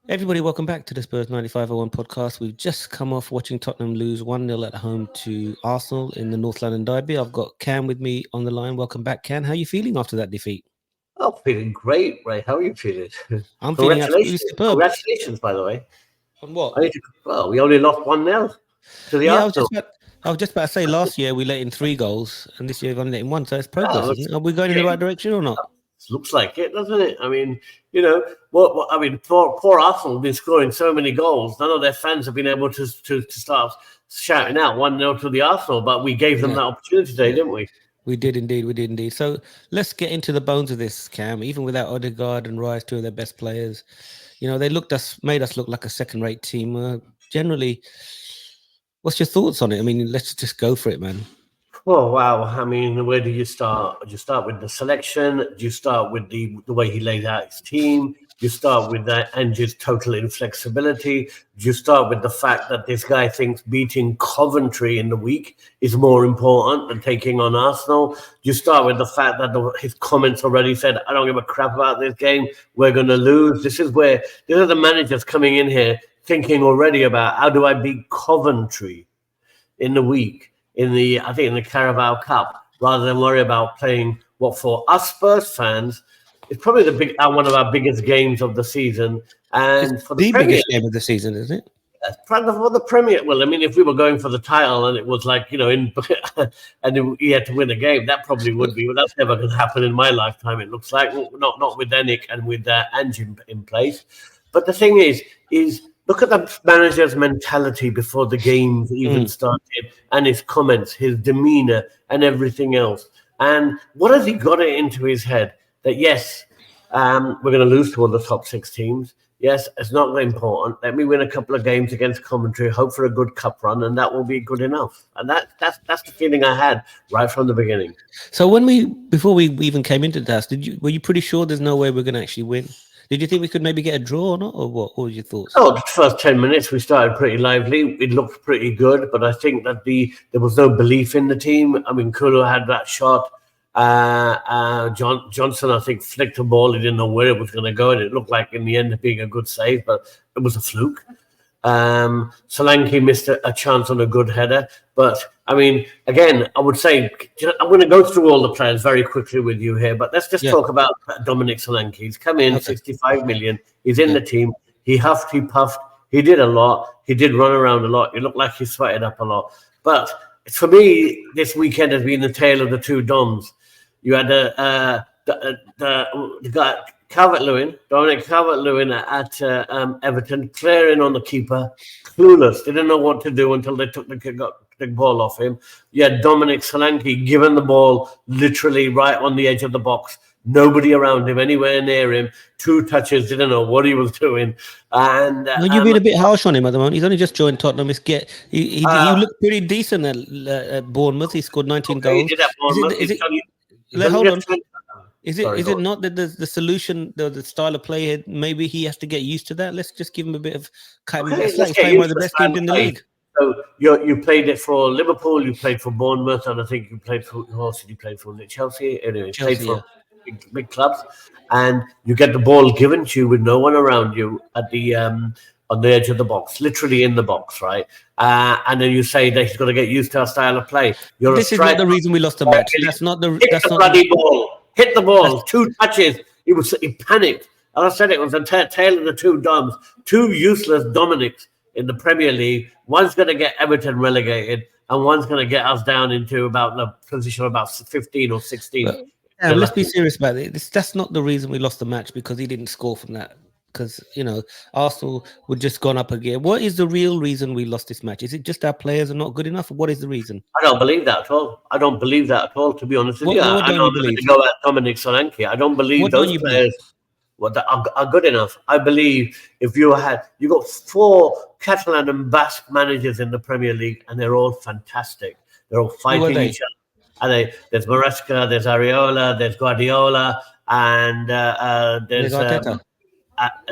Everybody, welcome back to the Spurs 9501 podcast. We've just come off watching Tottenham lose 1-0 at home to Arsenal in the North London derby. I've got Cam with me on the line. Welcome back, Cam. How are you feeling after that defeat? Oh, feeling great, Ray. How are you feeling? I'm feeling absolutely Congratulations. superb. Congratulations, by the way. On what? Well, we only lost 1-0 to the Yeah, Arsenal. I was just about to say last year we let in 3 goals and this year we've only let in 1, so it's progress, Oh, isn't it? Are we going in the right direction or not? looks like it, doesn't it? I mean, poor Arsenal have been scoring so many goals. None of their fans have been able to start shouting out 1-0 to the Arsenal, but we gave them that opportunity today, didn't we? We did indeed. So let's get into the bones of this, Cam. Even without Odegaard and Rice, two of their best players, they made us look like a second-rate team. Generally, what's your thoughts on it? I mean, let's just go for it, man. Oh, wow. I mean, where do you start? Do you start with the selection? Do you start with the way he laid out his team? Do you start with Ange's total inflexibility? Do you start with the fact that this guy thinks beating Coventry in the week is more important than taking on Arsenal? Do you start with the fact that his comments already said, I don't give a crap about this game. We're going to lose. These are the managers coming in here thinking already about how do I beat Coventry in the week? In the Carabao Cup, rather than worry about playing what for us Spurs fans is probably one of our biggest games of the season, and it's for the biggest game of the season, isn't it? For the Premier. Well, I mean, if we were going for the title and it was like and he had to win a game, that probably would be. But that's never going to happen in my lifetime. It looks like not with Enik and with Ange in place. But the thing is. Look at the manager's mentality before the games even started, and his comments, his demeanor, and everything else. And what has he got it into his head? That yes, we're going to lose to all the top 6 teams. Yes, it's not important. Let me win a couple of games against Coventry, hope for a good cup run, and that will be good enough. And that's the feeling I had right from the beginning. So before we even came into this, were you pretty sure there's no way we're going to actually win? Did you think we could maybe get a draw or not, or what? What were your thoughts? Oh, the first 10 minutes we started pretty lively. It looked pretty good, but I think that there was no belief in the team. I mean, Kulu had that shot. Johnson, I think, flicked a ball. He didn't know where it was going to go, and it looked like in the end of being a good save, but it was a fluke. Solanke missed a chance on a good header. But, I mean, again, I would say, I'm going to go through all the players very quickly with you here, but let's just talk about Dominic Solanke. He's come in, 65 million. He's in the team. He huffed, he puffed. He did a lot. He did run around a lot. It looked like he sweated up a lot. But for me, this weekend has been the tale of the two Doms. You had the guy, Dominic Calvert-Lewin at Everton, clearing on the keeper, clueless. They didn't know what to do until they took the ball off him. You had Dominic Solanke given the ball literally right on the edge of the box. Nobody around him, anywhere near him. 2 touches, didn't know what he was doing. And you've been a bit harsh on him at the moment. He's only just joined Tottenham. He looked pretty decent at Bournemouth. He scored 19 goals. He did at Bournemouth. Hold on. Is it not that the solution, the style of play here, maybe he has to get used to that? Let's just give him a bit of He's playing one of the best teams in the league. So you played it for Liverpool, you played for Bournemouth, and I think you played for who else did you play for? Chelsea. Anyway, Chelsea, played for big clubs, and you get the ball given to you with no one around you at the on the edge of the box, literally in the box, right? And then you say that he's got to get used to our style of play. This is not the reason we lost the match. That's not the. Hit the bloody ball. Hit the ball. 2 touches. He panicked. And I said it was the tale of the two Doms. 2 useless Dominics in the Premier League. One's going to get Everton relegated, and one's going to get us down into about the position of about 15 or 16. Let's be serious about it. That's not the reason we lost the match, because he didn't score from that. Because, Arsenal would just gone up again. What is the real reason we lost this match? Is it just our players are not good enough? Or what is the reason? I don't believe that at all. To be honest with you. I don't believe. To go at Dominic Solanke. I don't believe those players are good enough. I believe if you got 4 Catalan and Basque managers in the Premier League, and they're all fantastic. They're all fighting each other. There's Maresca, there's Areola, there's Guardiola, and there's Arteta.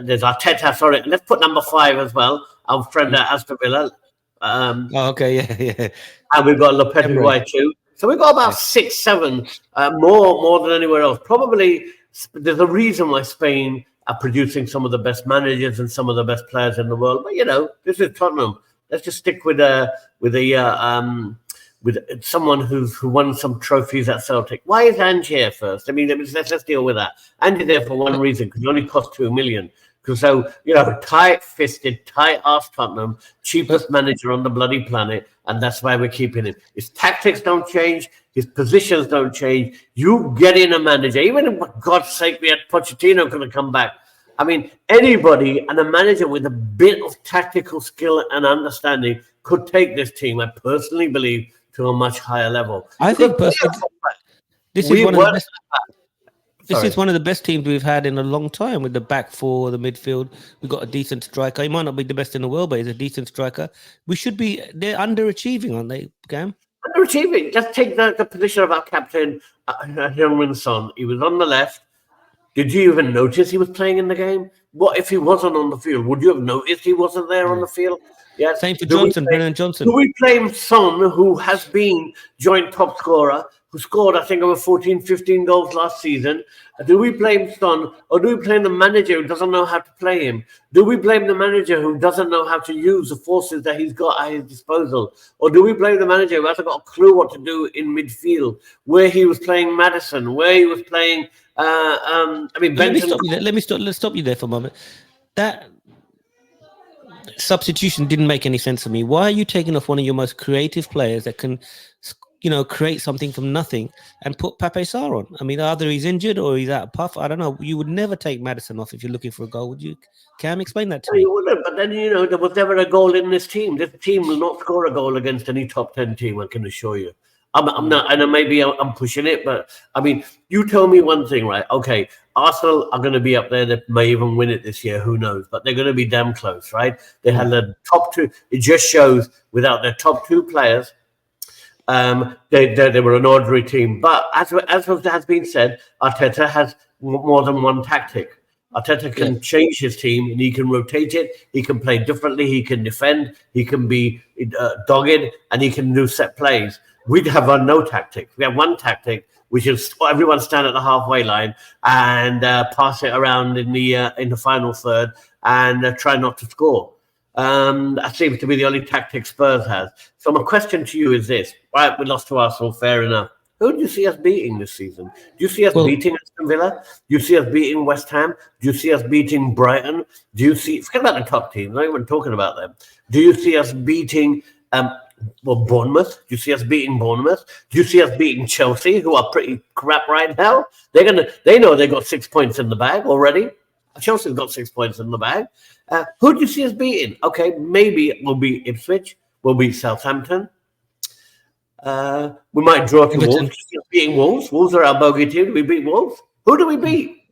There's Arteta, sorry. Let's put number 5 as well. Our friend at Aston Villa. Yeah. And we've got Lopetegui too. So we've got about 6, 7 more than anywhere else. Probably there's a reason why Spain are producing some of the best managers and some of the best players in the world. But this is Tottenham. Let's just stick with someone who won some trophies at Celtic. Why is Ange here first? I mean, let's deal with that. Ange is there for one reason, because he only cost 2 million. So, tight-fisted, tight-ass Tottenham, cheapest manager on the bloody planet, and that's why we're keeping him. His tactics don't change. His positions don't change. You get in a manager, even if, for God's sake, we had Pochettino going to come back. I mean, anybody and a manager with a bit of tactical skill and understanding could take this team, I personally believe, to a much higher level. I think personally, this is one of the best. This is one of the best teams we've had in a long time, with the back four, the midfield. We've got a decent striker. He might not be the best in the world, but he's a decent striker. They're underachieving, aren't they, Cam? Underachieving. Just take the position of our captain, Heung-min Son. He was on the left. Did you even notice he was playing in the game? What if he wasn't on the field? Would you have noticed he wasn't there on the field? Yeah. Same for Brennan Johnson. Do we blame Son, who has been joint top scorer, who scored, I think, over 14, 15 goals last season? Do we blame Son, or do we blame the manager who doesn't know how to play him? Do we blame the manager who doesn't know how to use the forces that he's got at his disposal? Or do we blame the manager who hasn't got a clue what to do in midfield, where he was playing Maddison, where he was playing... Let's stop you there for a moment. That substitution didn't make any sense to me. Why are you taking off one of your most creative players that can, create something from nothing, and put Pape Sarr on? I mean, either he's injured or he's out of puff. I don't know. You would never take Maddison off if you're looking for a goal, would you? Cam, explain that to me. You wouldn't, but then, there was never a goal in this team. This team will not score a goal against any top 10 team, I can assure you. I'm not, and maybe I'm pushing it, but I mean, you tell me one thing, right? Okay, Arsenal are going to be up there. They may even win it this year. Who knows? But they're going to be damn close, right? They had the top two. It just shows without their top two players, they were an ordinary team. But as has been said, Arteta has more than one tactic. Arteta can change his team, and he can rotate it. He can play differently. He can defend. He can be dogged, and he can do set plays. We have no tactic. We have one tactic, which is everyone stand at the halfway line and pass it around in the final third and try not to score. That seems to be the only tactic Spurs has. So my question to you is this: right, we lost to Arsenal, fair enough. Who do you see us beating this season? Do you see us beating Aston Villa? Do you see us beating West Ham? Do you see us beating Brighton? Forget about the top teams, not even talking about them. Do you see us beating Bournemouth? Do you see us beating Bournemouth? Do you see us beating Chelsea, who are pretty crap right now? They know they got 6 points in the bag already. Chelsea's got 6 points in the bag. Who do you see us beating? Okay, maybe we'll beat Ipswich. We'll beat Southampton. We might draw to Wolves. Beating Wolves. Wolves are our bogey team. Do we beat Wolves? Who do we beat?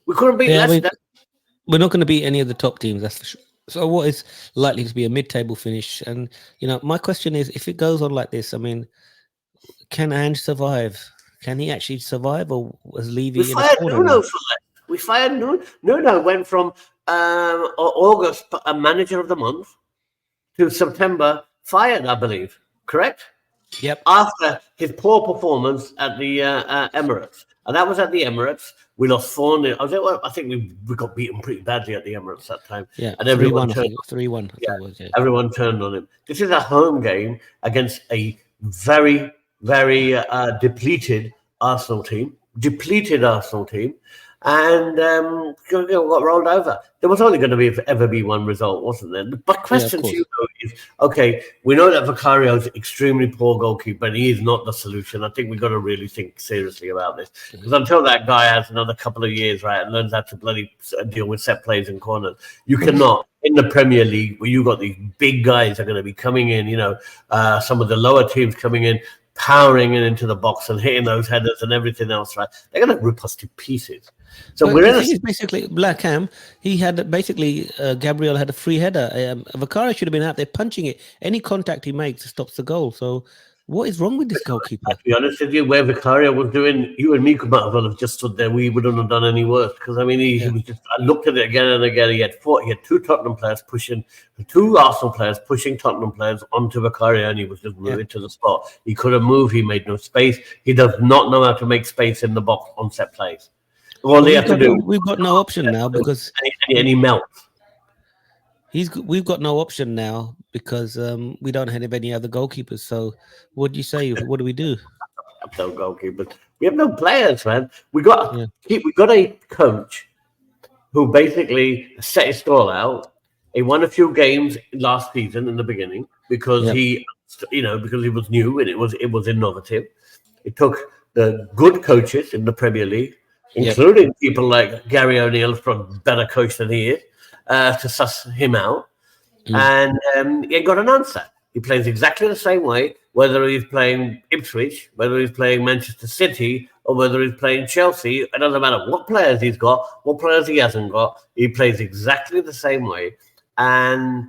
We couldn't beat Leicester. We're not going to beat any of the top teams, that's for sure. So what is likely to be a mid-table finish? And, my question is, if it goes on like this, I mean, can Ange survive? Can he actually survive, or was Levy in a corner? Nuno for that. We fired Nuno. Nuno went from August manager of the month to September fired, I believe. Correct? Yep. After his poor performance at the Emirates. And that was at the Emirates. We lost 4-0. I think we got beaten pretty badly at the Emirates that time. Yeah, and everyone 3-1. Everyone turned on him. This is a home game against a very, very depleted Arsenal team. And got rolled over. There was only going to ever be one result, wasn't there? My question to you, though, is, okay, we know that Vicario is extremely poor goalkeeper, and he is not the solution. I think we've got to really think seriously about this. Because until that guy has another couple of years, right, and learns how to bloody deal with set plays and corners, you cannot, in the Premier League, where you've got these big guys that are going to be coming in, some of the lower teams coming in, powering it into the box and hitting those headers and everything else, right? They're going to rip us to pieces. So but we're in basically Black Cam. He had Gabriel had a free header. Vicario should have been out there punching it. Any contact he makes stops the goal. So what is wrong with this goalkeeper? To be honest with you, where Vicario was doing, you and me could might as well have just stood there. We wouldn't have done any worse, because I mean, he was just. I looked at it again and again. He had two Tottenham players pushing, two Arsenal players pushing Tottenham players onto Vicario, and he was just moving to the spot. He couldn't move. He made no space. He does not know how to make space in the box on set plays. All But they have to do we've got no option now because and he melts. we've got no option now because we don't have any other goalkeepers. So what do you say? What do we do? No goalkeepers. We have no players, man. Yeah. We got a coach who basically set his stall out. He won a few games last season in the beginning because Yep. because he was new and it was innovative. It took the good coaches in the Premier League, Yep. including people like Gary O'Neill, from better coach than he is, to suss him out. And he got an answer. He plays exactly the same way, whether he's playing Ipswich, whether he's playing Manchester City, or whether he's playing Chelsea. It doesn't matter what players he's got, what players he hasn't got. He plays exactly the same way. And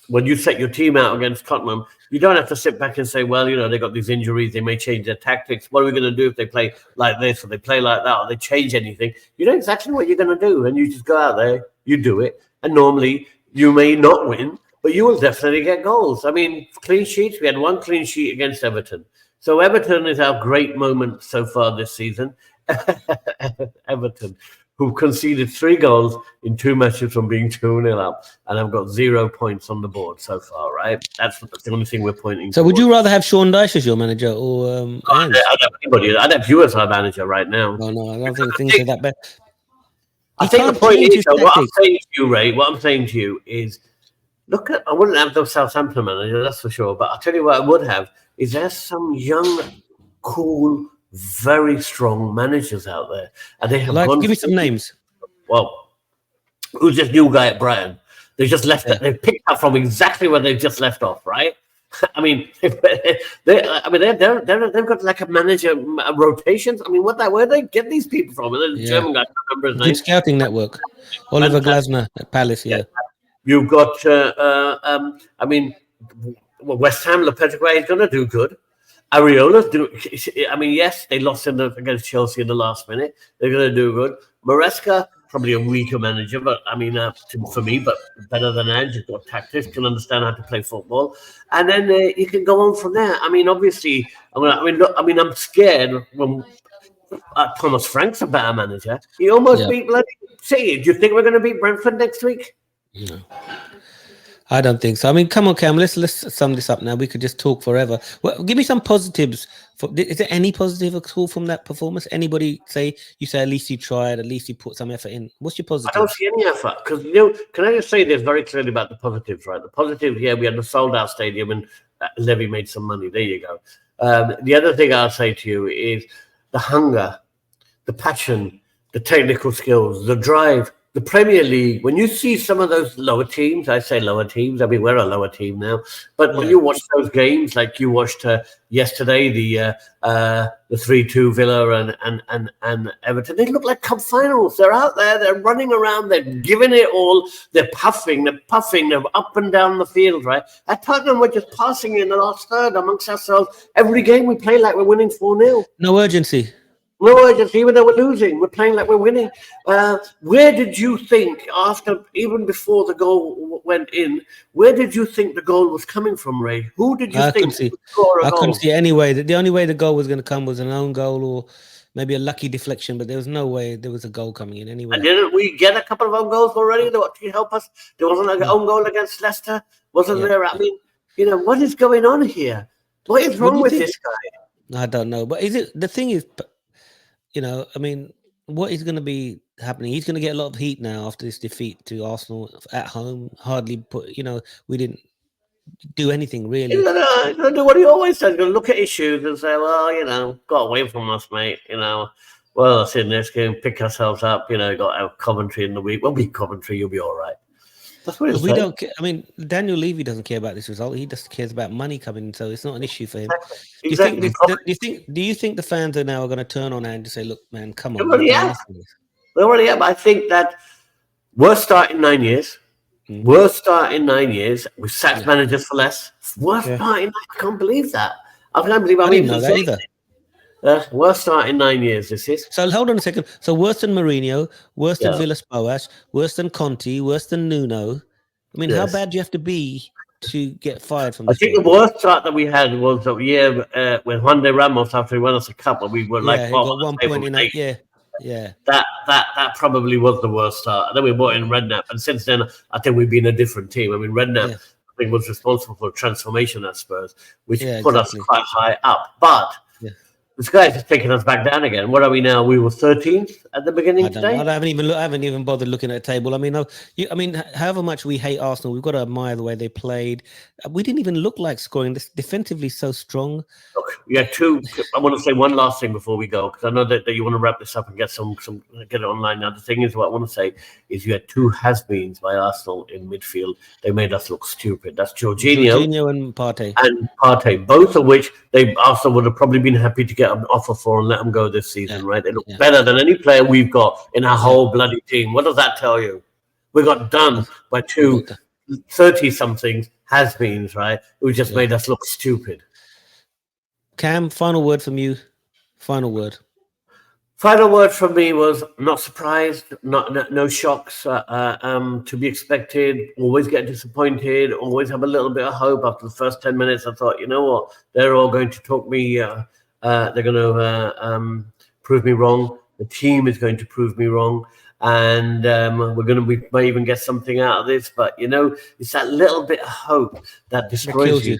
when you set your team out against Tottenham, you don't have to sit back and say, well, they got these injuries, they may change their tactics. What are we going to do if they play like this or they play like that or they change anything? You know exactly what you're going to do. And you just go out there, you do it. And normally you may not win, but you will definitely get goals. I mean, clean sheets. We had one clean sheet against Everton. So Everton is our great moment so far this season. Everton, who conceded 3 goals in 2 matches from being 2-0 up, and have got 0 points on the board so far, right? That's the only thing we're pointing So would you rather have Sean Dyche as your manager or Ange? I'd have anybody. I'd have you as our manager right now. No, I don't think things are that bad. I think the point is, what I'm saying to you, Ray, what I'm saying to you is, I wouldn't have the Southampton manager, that's for sure. But I'll tell you what I would have is there's some young, cool, very strong managers out there. And they have give me some names. Well, who's this new guy at Brighton? They just left it. They picked up from exactly where they just left off, right? I mean, they've got like a manager rotations. I mean, where they get these people from? And the German guy, I can't remember his name. Good scouting network. Oliver Glasner at Palace, yeah. You've got, West Ham, Lopetegui is going to do good. Areola's yes, they lost against Chelsea in the last minute. They're going to do good. Maresca, probably a weaker manager, but for me, but better than Ange. He's got tactics, can understand how to play football, and then you can go on from there. I mean, obviously, I'm scared when Thomas Frank's a better manager. He almost beat bloody City. Do you think we're going to beat Brentford next week? No, I don't think so. I mean, come on, Cam. Let's sum this up now. We could just talk forever. Well, give me some positives. Is there any positive at all from that performance? Anybody say at least you tried, at least you put some effort in? What's your positive? I don't see any effort because can I just say this very clearly about the positives, right? The positives, we had the sold-out stadium and Levy made some money. There you go. The other thing I'll say to you is the hunger, the passion, the technical skills, the drive. The Premier League, when you see some of those lower teams, I say lower teams, I mean, we're a lower team now, but when you watch those games, like you watched yesterday, the 3-2 Villa and Everton, they look like cup finals. They're out there, they're running around, they're giving it all, they're puffing, they're up and down the field, right? At Tottenham, we're just passing in the last third amongst ourselves. Every game we play like we're winning 4-0. No urgency. No urgency, even though we're losing. We're playing like we're winning. Where did you think, even before the goal went in, where did you think the goal was coming from, Ray? Who did you think would score a goal? I couldn't see any way. The only way the goal was going to come was an own goal or maybe a lucky deflection, but there was no way there was a goal coming in anyway. And didn't we get a couple of own goals already to help us? There wasn't an own goal against Leicester, wasn't there? I mean, what is going on here? What is wrong with this guy? I don't know. But the thing is, I mean, what is going to be happening? He's going to get a lot of heat now after this defeat to Arsenal at home. Hardly we didn't do anything really. He's going to do what he always says. He's going to look at issues and say, well, got away from us, mate. Well, that's in this game, pick ourselves up. Got our Coventry in the week. We'll beat Coventry, you'll be all right. That's what we don't care. I mean, Daniel Levy doesn't care about this result. He just cares about money coming in, so it's not an issue for him. Exactly. Do you think the fans are now going to turn on and say, "Look, man, come on"? They already have. I think that worst start in 9 years. Worst start in 9 years. We sacked managers for less. Worst start in. I can't believe that. I can't believe I didn't know that either. Worst start in 9 years, this is. So hold on a second. So worse than Mourinho, worse than Villas-Boas, worse than Conte, worse than Nuno. I mean, how bad do you have to be to get fired from this? I think the worst start that we had was the year when Juan de Ramos, after he won us a cup, and we were like, got 1 point in that. Yeah. Yeah. That probably was the worst start. And then we brought in Redknapp, and since then, I think we've been a different team. I mean, Redknapp, Yeah. I think, was responsible for transformation at Spurs, which Yeah. put us Exactly. quite high up. But Yeah. this guy's just taking us back down again. What are we now? We were 13th at the beginning I don't know. today. I haven't even bothered looking at the table. I mean, I mean, however much we hate Arsenal, we've got to admire the way they played. We didn't even look like scoring. This defensively so strong. Look, we had two. I want to say one last thing before we go, because I know that you want to wrap this up and get get it online. Now, the thing is, what I want to say is you had two has-beens by Arsenal in midfield. They made us look stupid. That's Jorginho and Partey. and Partey, both of which Arsenal would have probably been happy to get an offer for and let them go this season, Yeah. right? They look Yeah. better than any player we've got in our whole bloody team. What does that tell you? We got done by two 30-somethings has-beens, right? Who just made us look stupid. Cam, final word from you. Final word. Final word from me was not surprised, no shocks to be expected. Always get disappointed. Always have a little bit of hope. After the first 10 minutes, I thought, you know what? They're all going to talk me. They're going to prove me wrong. The team is going to prove me wrong, and we might even get something out of this. But it's that little bit of hope that destroys you.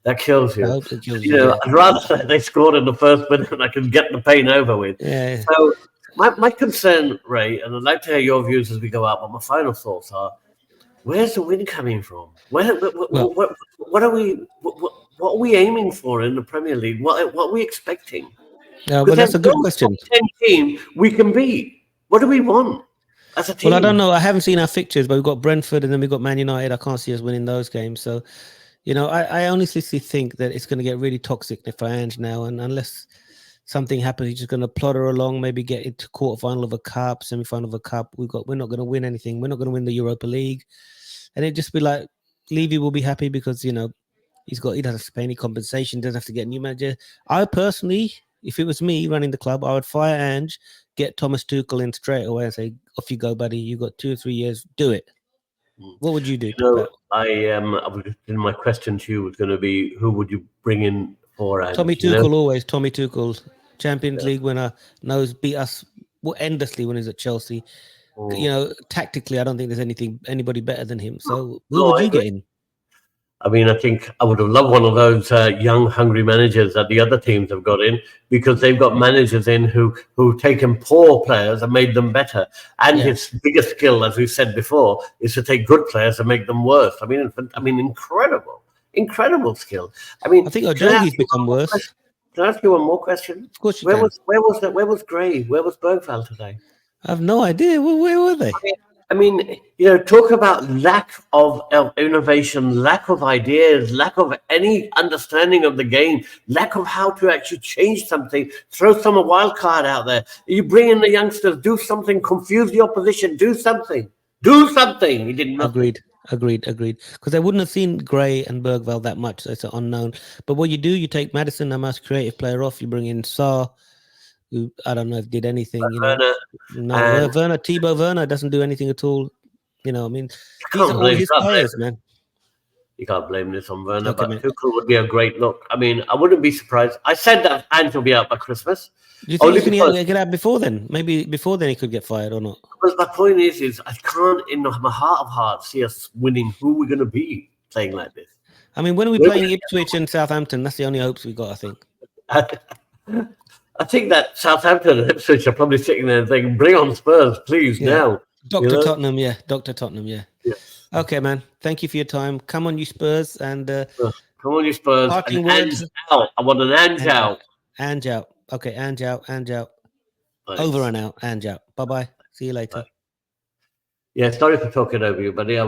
That kills you. I hope it kills you. I'd rather they scored in the first minute and I can get the pain over with. Yeah. So my concern, Ray, and I'd like to hear your views as we go out, but my final thoughts are: where's the win coming from? What are we aiming for in the Premier League? What are we expecting? Yeah, but that's a good question. 10 team we can beat. What do we want as a team? Well, I don't know. I haven't seen our fixtures, but we've got Brentford and then we've got Man United. I can't see us winning those games. So, I honestly think that it's going to get really toxic for Ange now. And unless something happens, he's just going to plotter along, maybe get into quarterfinal of a cup, semi-final of a cup. We're not going to win anything. We're not going to win the Europa League. And it'd just be like, Levy will be happy because, he doesn't have to pay any compensation, doesn't have to get a new manager. I personally, if it was me running the club, I would fire Ange, get Thomas Tuchel in straight away and say, off you go, buddy. You got 2 or 3 years. Do it. What would you do? My question to you was going to be, who would you bring in for Ange? Tommy Tuchel, always. Tommy Tuchel, Champions League winner, beat us endlessly when he's at Chelsea. Tactically, I don't think there's anybody better than him. So who would you get in? I mean, I think I would have loved one of those young, hungry managers that the other teams have got in, because they've got managers in who've taken poor players and made them better. And his biggest skill, as we've said before, is to take good players and make them worse. I mean, incredible skill. I mean, I think Odogi's become worse. Can I ask you one more question? Of course you can. Where was Gray? Where was Bergvall today? I have no idea. Where were they? I mean, talk about lack of innovation, lack of ideas, lack of any understanding of the game, lack of how to actually change something, throw a wild card out there. You bring in the youngsters, do something, confuse the opposition, do something. He did nothing. Agreed. Because I wouldn't have seen Gray and Bergvall that much. So it's an unknown. But what you do, you take Maddison, a most creative player, off. You bring in Sarr, who I don't know if did anything. Thibaut Werner doesn't do anything at all. I mean, these are all his players, man. You can't blame this on Werner, but Tuchel would be a great look. I mean, I wouldn't be surprised. I said that Ange will be out by Christmas. Do you think he can get out before then? Maybe before then he could get fired or not? Because my point is I can't, in my heart of hearts, see us winning. Who we're going to be playing like this? I mean, when are we playing Ipswich and Southampton? That's the only hopes we got, I think. I think that Southampton and Ipswich are probably sitting there thinking, bring on Spurs, please, now. Dr. Tottenham, yeah. Okay, man. Thank you for your time. Come on, you Spurs. And come on, you Spurs. Parting words. Out. I want an Ange out. Ange out. Okay, Ange out. Nice. Over and out. Ange out. Bye-bye. See you later. Yeah, sorry for talking over you, buddy.